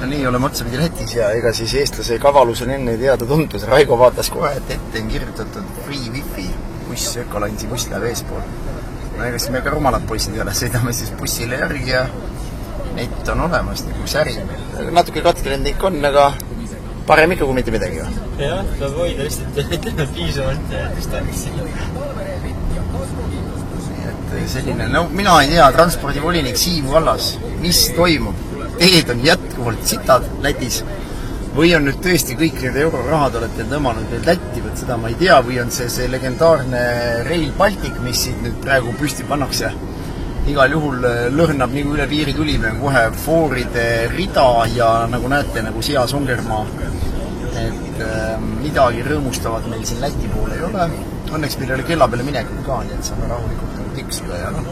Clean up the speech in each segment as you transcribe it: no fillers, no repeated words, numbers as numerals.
No nii oleme otsapidi Lätis ja ega siis eestlase kavalus on enne teada tuntud. Raigo vaatas kohe, et ette on kirjutatud free wifi, buss, Ökolandsi buss läheb eespool. No ega siis me ka rumalad poisid ei ole, sõidame siis bussile järgi ja net on olemas, nagu säri. Natuke katkeline ikka on, aga parem ikka kui mitte midagi. Jah, peab hoida lihtsalt piisavalt distantsi. Selline, no mina ei tea, transpordivolinik Siim Vallas, mis toimub? Teed on jätkuvalt sitad Lätis või on nüüd tõesti kõik need eurorahad olete tõmmanud need Lätti, võt seda ma ei tea, või on see legendaarne Rail Baltic, mis siit nüüd praegu püsti pannakse. Igal juhul lõhnab nii kui üle piiri tulime kohe fooride rida ja nagu näete, nagu Sia Songermaa, et midagi rõõmustavat meil siin Läti poole ei ole. Õnneks meil oli kella peale minekut ka, nii et saame rahulikult tiksuda ja noh,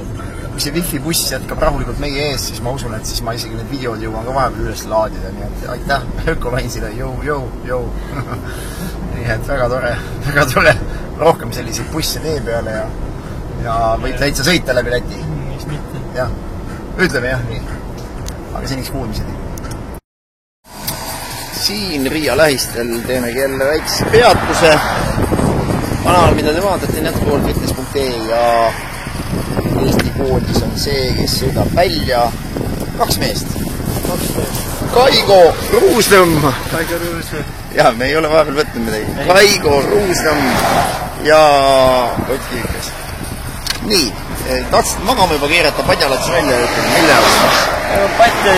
kui see wifi buss jätkab rahulikult meie ees, siis ma usun, et siis ma isegi need videod jõuan ka vahepeal üles laadida, nii et aitäh Ökolandsile, jõu. Nii et väga tore, rohkem selliseid busse tee peale ja võib täitsa sõita läbi Läti. Miks mitte? Jah, ütleme jah, nii. Aga seniks kuulmised. Siin Riia lähistel teemegi jälle väikse peatuse. Kanal, mida te vaatate, jätkuvalt fitness.ee ja Eesti poodis on see, kes sõidab välja 2 meest. Kaigo Ruusnõmm. Ja, me ei ole vahepeal võtnud midagi. Kaigo Ruusnõmm ja Ott Kiikas. Nii, tahtsid magama juba keerata, padjalad see välja, mille jaoks? Patja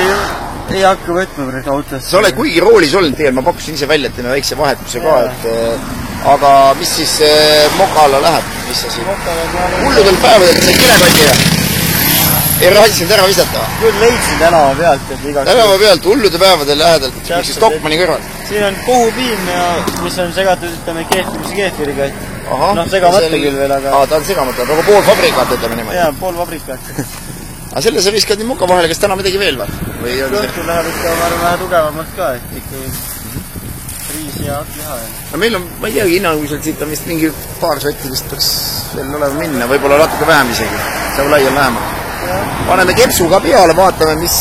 ei hakka võtma praegu autos. Sa oled kuigi roolis olnud tegelikult, ma pakkusin ise välja, et teeme väikse vahetuse ka, et aga mis siis Mokala läheb? Mis sa siin? Hulludel päevadel sai kilepalli ja ei raadisinud ära visata? Küll leidsin tänava pealt, et igaks... Tänava pealt, hullude päevadel lähedalt, miks siis Stockmanni kõrval? Siin on kohupiim ja mis on segatud, ütleme, keefiriga. Noh, segamata küll veel, aga... ta on segamata, aga pool fabrikaat, ütleme niimoodi. Jaa, pool fabrikaat. Aga selle sa viskad nii muka vahele, kas täna midagi veel või? Kõhtul läheb ikka vähe tugevamalt ka, et ikka riis ja liha. No meil on, ma ei teagi, hinnanguliselt siit on vist mingi paar sotti vist peaks veel olema minna, võib-olla natuke vähem isegi. See lai on vähemalt. Paneme kepsu ka peale, vaatame, mis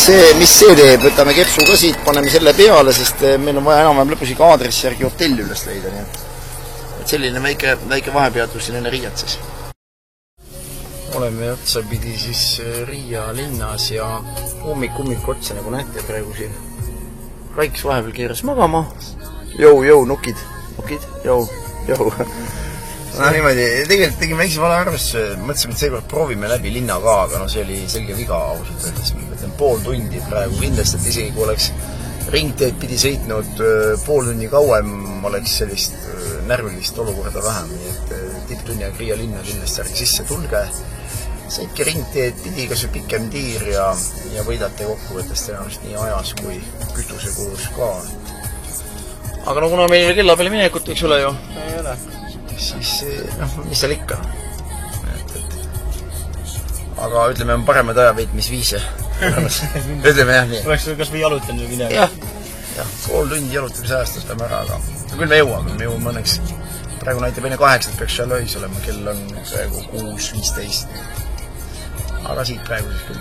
see teeb. Võtame kepsu ka siit, paneme selle peale, sest meil on vaja enam-vähem lõpus ikka aadressi järgi hotelli üles leida. Nii et selline väike vahepeatus siin enne Riiat siis. Oleme otsapidi siis Riia linnas ja ummik otsa, nagu näete praegu siin. Raiks vahepeal keeras magama. Jõu, nukid, jõu. No niimoodi, tegelikult tegime väikse vale arvestuse, mõtlesime, et seekord proovime läbi linna ka, aga no see oli selge viga ausalt öeldes. Ma mõtlen pool tundi praegu kindlasti, et isegi kui oleks ringteed pidi sõitnud pool tunni kauem, oleks sellist närvilist olukorda vähem, nii et tipptunni aeg Riia linna kindlasti ärge sisse tulge. Sõitke ringteed pidi, kas või pikem tiir ja võidate kokkuvõttest ennast nii ajas kui kütuse kulus ka. Aga no kuna meil kella peale minekut, eks ole ju? Ei ole. Siis, noh, mis seal ikka? Aga ütleme, on paremad ajaveitmisviise. Ütleme jah nii. Oleks kas või jalutanud või midagi? Jah, pool tundi jalutamise ajast võtame ära, aga küll me jõuame õnneks. Praegu näitab enne 8 peaks Chalais olema, kell on praegu 6.15. Aga siit praegu siis küll.